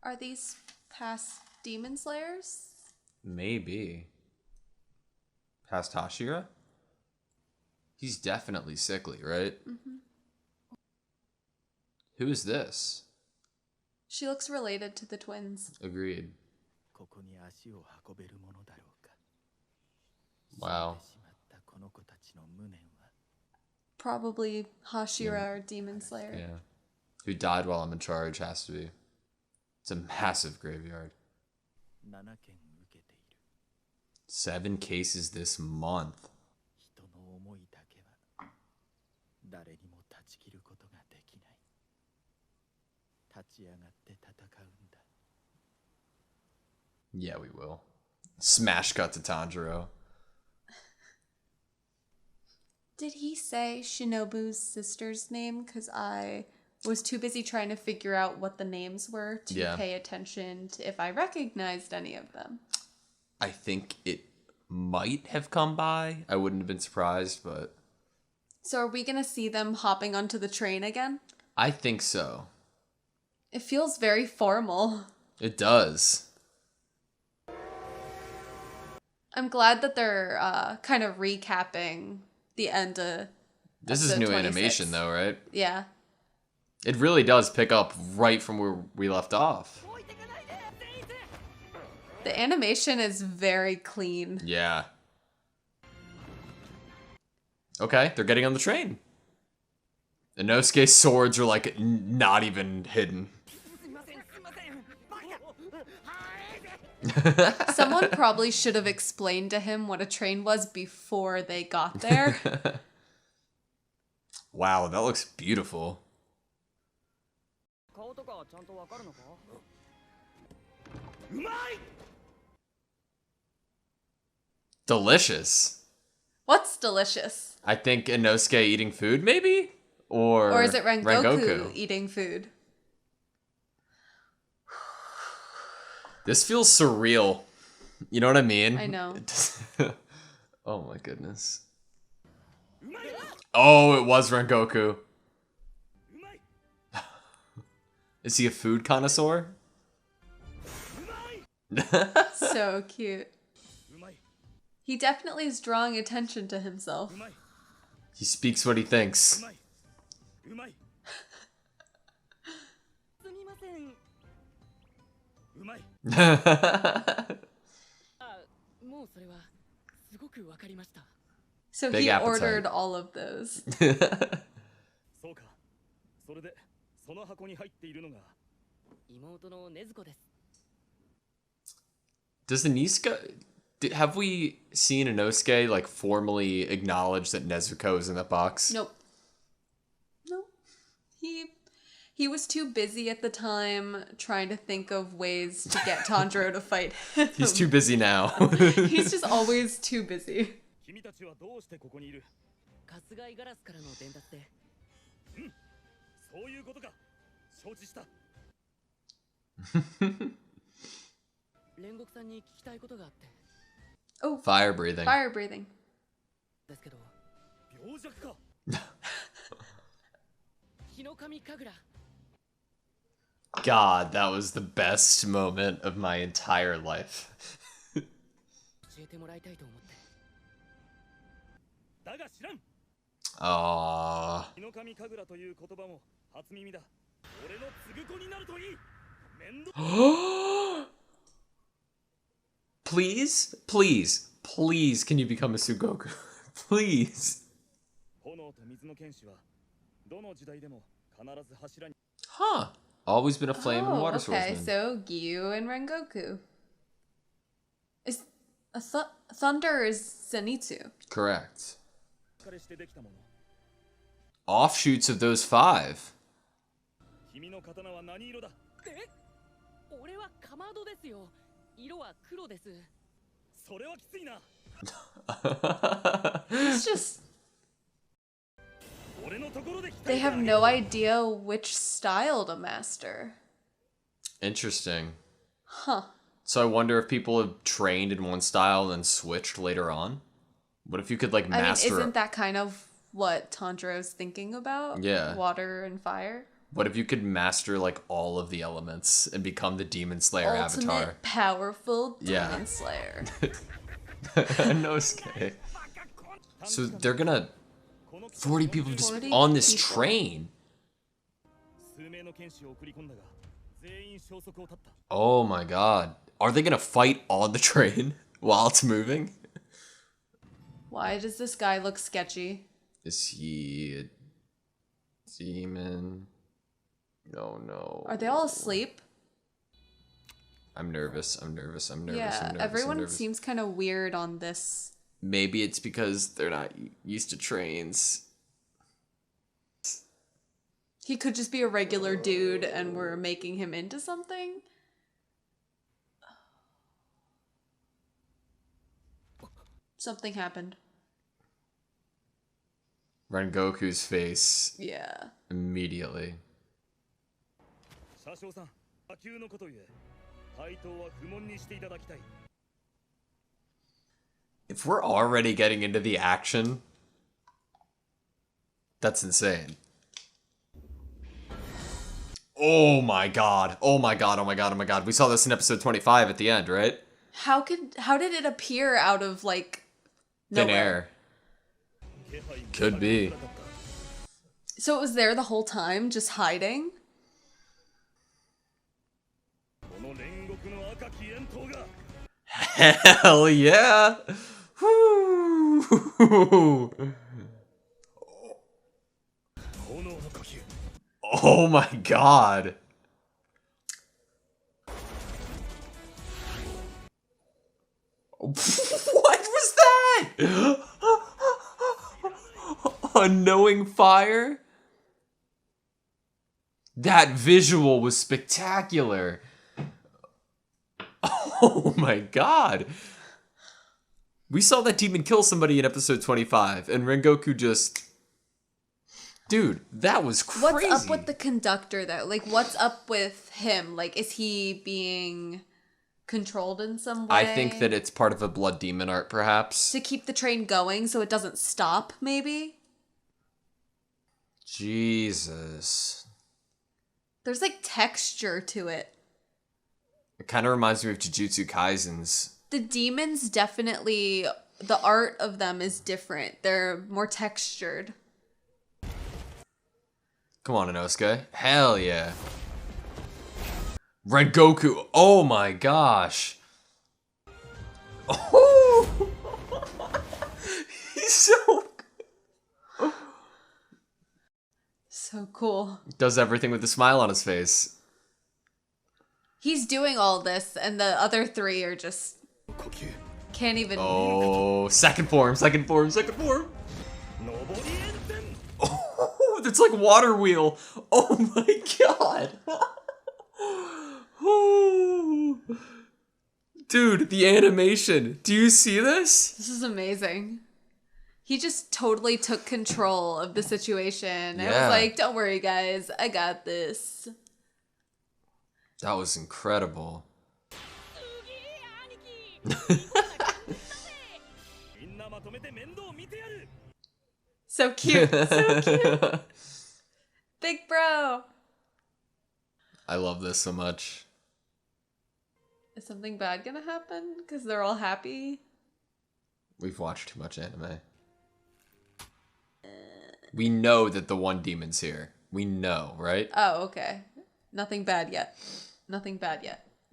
Are these past demon slayers? Maybe. Past Hashira? He's definitely sickly, right? Mm-hmm. Who is this? She looks related to the twins. Agreed. Wow. Probably Hashira or Demon Slayer. Yeah. Who died while I'm in charge has to be. It's a massive graveyard. 7 cases this month. Yeah, we will. Smash cut to Tanjiro. Did he say Shinobu's sister's name? Because I was too busy trying to figure out what the names were to pay attention to if I recognized any of them. I think it might have come by. I wouldn't have been surprised, but... So are we going to see them hopping onto the train again? I think so. It feels very formal. It does. I'm glad that they're kind of recapping the end of This is new 26. animation, though, right? Yeah. It really does pick up right from where we left off. The animation is very clean. Yeah. Okay, they're getting on the train. Inosuke's swords are, like, not even hidden. Someone probably should have explained to him what a train was before they got there. Wow, that looks beautiful. Delicious. What's delicious? I think Inosuke eating food, maybe? Or is it Rengoku eating food? This feels surreal. You know what I mean? I know. Oh my goodness. Oh, it was Rengoku. Is he a food connoisseur? So cute. He definitely is drawing attention to himself. He speaks what he thinks. So Big he appetite. ordered all of those. Does Inosuke... Have we seen Inosuke, like, formally acknowledge that Nezuko is in that box? Nope. Nope. He was too busy at the time trying to think of ways to get Tanjiro to fight him. He's too busy now. He's just always too busy. Oh, Fire breathing. fire breathing. God, that was the best moment of my entire life. Aww. Please, please, please, can you become a Sugoku? Please. Huh. Always been a flame and water okay, swordsman. so Gyu and Rengoku. Is Thunder is Zenitsu. Correct. Offshoots of those 5. It's just... They have no idea which style to master. Interesting. Huh. So I wonder if people have trained in one style and then switched later on? What if you could, like, master... I mean, isn't that kind of what Tanjiro's thinking about? Yeah. Water and fire? What if you could master like all of the elements and become the Demon Slayer Ultimate avatar? Powerful Demon Slayer. Inosuke. So they're gonna 40 people just on this train. Oh my god. Are they gonna fight on the train while it's moving? Why does this guy look sketchy? Is he a demon? No. Are they all asleep? I'm nervous. Yeah, everyone seems kind of weird on this. Maybe it's because they're not used to trains. He could just be a regular dude and we're making him into something. Something happened. Rengoku's face. Yeah. Immediately. If we're already getting into the action, that's insane. Oh my god. Oh my god. Oh my god. Oh my god. We saw this in episode 25 at the end, right? How did it appear out of like thin nowhere? Air? Could be. So it was there the whole time, just hiding? Hell yeah! Woo. Oh my god! What was that? Unknowing fire? That visual was spectacular. Oh my god. We saw that demon kill somebody in episode 25, and Rengoku just... Dude, that was crazy. What's up with the conductor, though? Like, what's up with him? Like, is he being controlled in some way? I think that it's part of a blood demon art, perhaps. To keep the train going so it doesn't stop, maybe? Jesus. There's, like, texture to it. It kind of reminds me of Jujutsu Kaisen's. The demons definitely... The art of them is different. They're more textured. Come on, Inosuke. Hell yeah. Rengoku. Oh my gosh. Oh! He's so... So cool. Does everything with a smile on his face. He's doing all this, and the other three are just... Can't even... Oh, second form. Oh, that's like water wheel. Oh my god. Oh. Dude, the animation. Do you see this? This is amazing. He just totally took control of the situation. Yeah. It was like, don't worry, guys. I got this. That was incredible. So cute. So cute. Big bro. I love this so much. Is something bad gonna happen? Because they're all happy? We've watched too much anime. We know that the one demon's here. We know, right? Oh, okay. Nothing bad yet.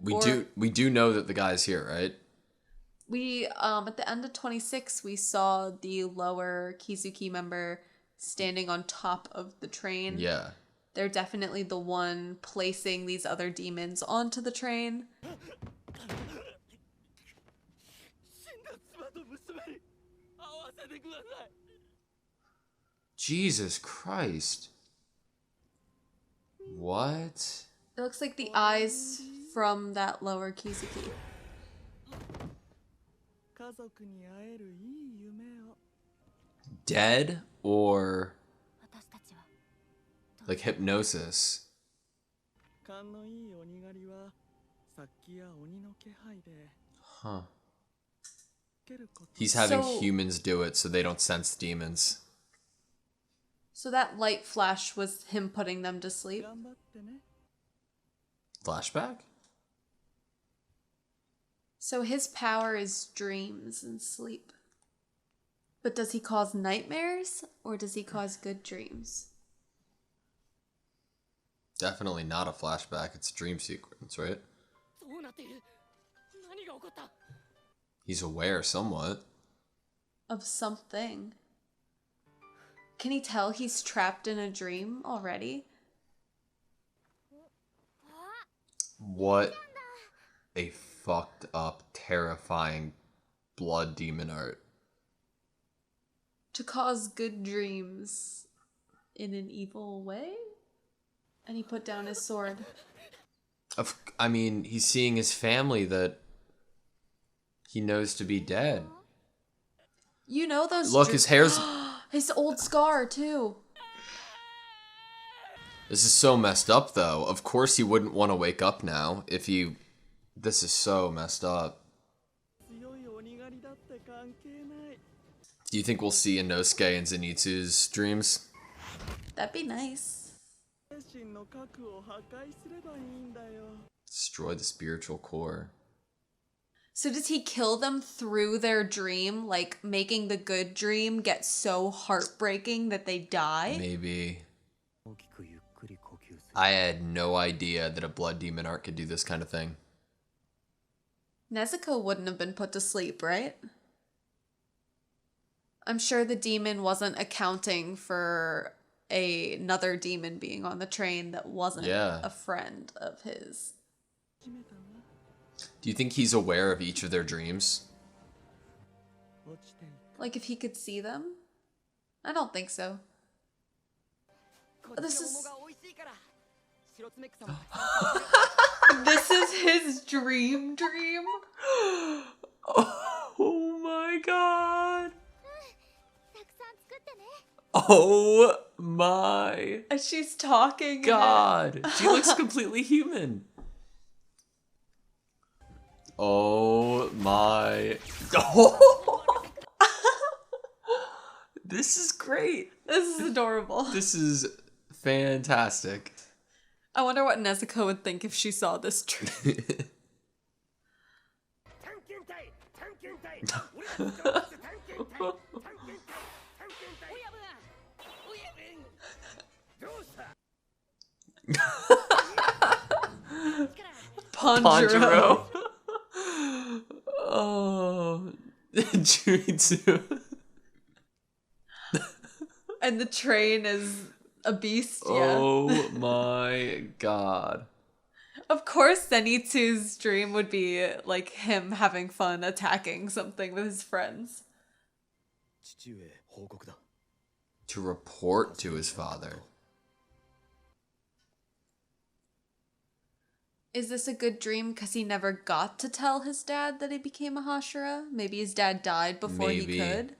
We do know that the guy's here, right? We, at the end of 26, we saw the lower Kizuki member standing on top of the train. Yeah. They're definitely the one placing these other demons onto the train. Jesus Christ. What? It looks like the eyes from that lower Kizuki. Dead or like hypnosis? Huh. He's having humans do it so they don't sense demons. So that light flash was him putting them to sleep? Flashback? So his power is dreams and sleep. But does he cause nightmares or does he cause good dreams? Definitely not a flashback. It's a dream sequence, right? He's aware somewhat. Of something. Can he tell he's trapped in a dream already? What a fucked up, terrifying blood demon art. To cause good dreams in an evil way? And he put down his sword. I mean, he's seeing his family that he knows to be dead. You know those... Look, his hair's... His old scar, too. This is so messed up, though. Of course he wouldn't want to wake up now if he... This is so messed up. Do you think we'll see Inosuke and Zenitsu's dreams? That'd be nice. Destroy the spiritual core. So does he kill them through their dream, like making the good dream get so heartbreaking that they die? Maybe. I had no idea that a blood demon art could do this kind of thing. Nezuko wouldn't have been put to sleep, right? I'm sure the demon wasn't accounting for another demon being on the train that wasn't a friend of his. Do you think he's aware of each of their dreams? Like if he could see them? I don't think so. This is... This is his dream? Oh my god. Oh my and she's talking god. She looks completely human. Oh my. Oh. This is great. This is adorable. This is fantastic. I wonder what Nezuko would think if she saw this dream. Ponjiro. Oh, Juitsu. And the train is a beast, Oh my god. Of course, Zenitsu's dream would be like him having fun attacking something with his friends. To report to his father. Is this a good dream because he never got to tell his dad that he became a Hashira? Maybe his dad died before he could?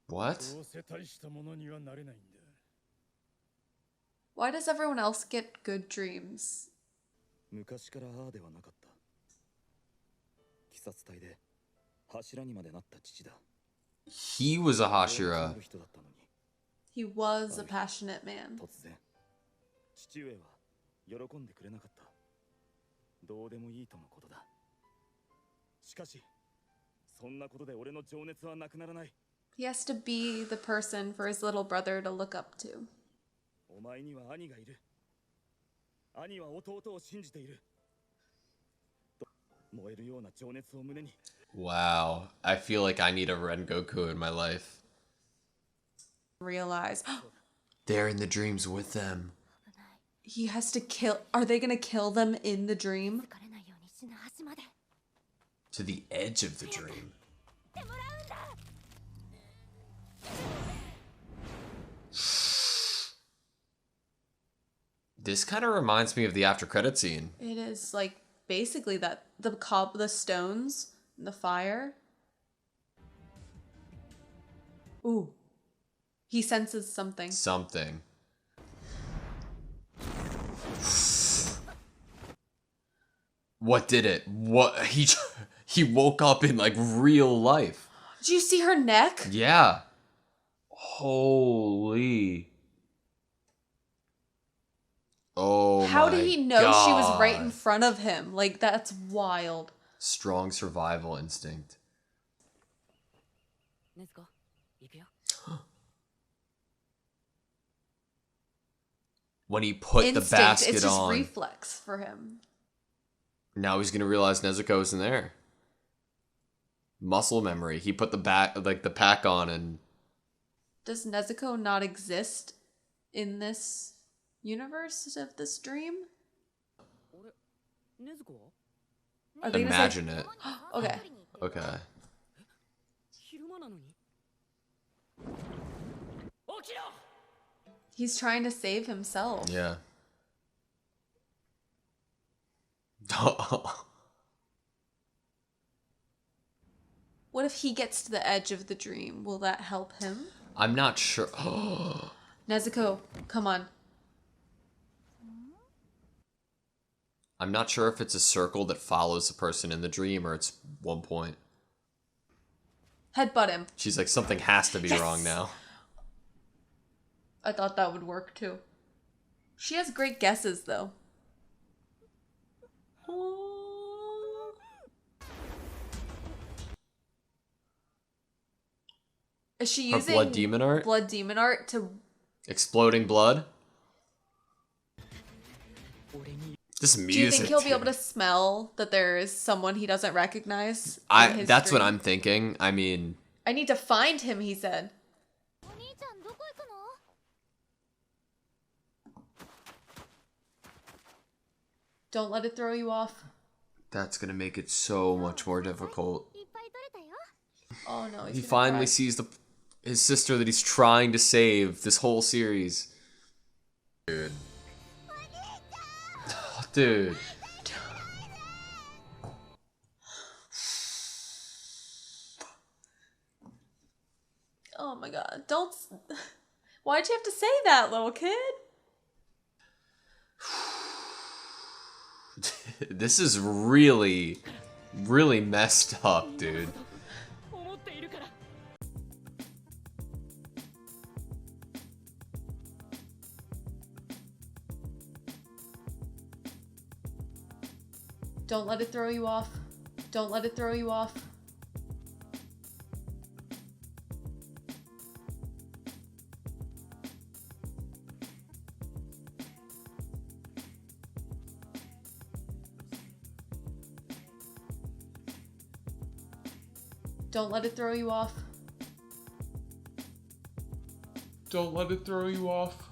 What? Why does everyone else get good dreams? He was a Hashira. He was a passionate man. He has to be the person for his little brother to look up to. Wow, I feel like I need a Rengoku in my life. Realize they're in the dreams with them. He has to kill. Are they gonna kill them in the dream? To the edge of the dream. This kind of reminds me of the after credit scene. It is like basically that the stones, and the fire. Ooh. He senses something. Something. What did it? What he woke up in like real life. Did you see her neck? Yeah. Holy. Oh, how did he know God. she was right in front of him? Like, that's wild. Strong survival instinct. When he put Instinct, the basket it's just on. reflex for him. Now he's gonna realize Nezuko's in there. Muscle memory. He put the pack on and... Does Nezuko not exist in this universe of this dream? Are they imagine it. Okay. Okay. He's trying to save himself. Yeah. What if he gets to the edge of the dream? Will that help him? I'm not sure. Nezuko, come on. I'm not sure if it's a circle that follows the person in the dream or it's one point. Headbutt him. She's like, something has to be Yes! wrong now. I thought that would work too. She has great guesses though. Is she Her using blood demon art? Blood demon art to... Exploding blood? This music. Do you think he'll be able to smell that there is someone he doesn't recognize? That's what I'm thinking. I mean... I need to find him, he said. Don't let it throw you off. That's gonna make it so much more difficult. Oh no, he finally sees his sister that he's trying to save this whole series. Dude. Dude. Oh my god, don't... Why'd you have to say that, little kid? This is really, really messed up, dude. Don't let it throw you off. Don't let it throw you off. Don't let it throw you off. Don't let it throw you off.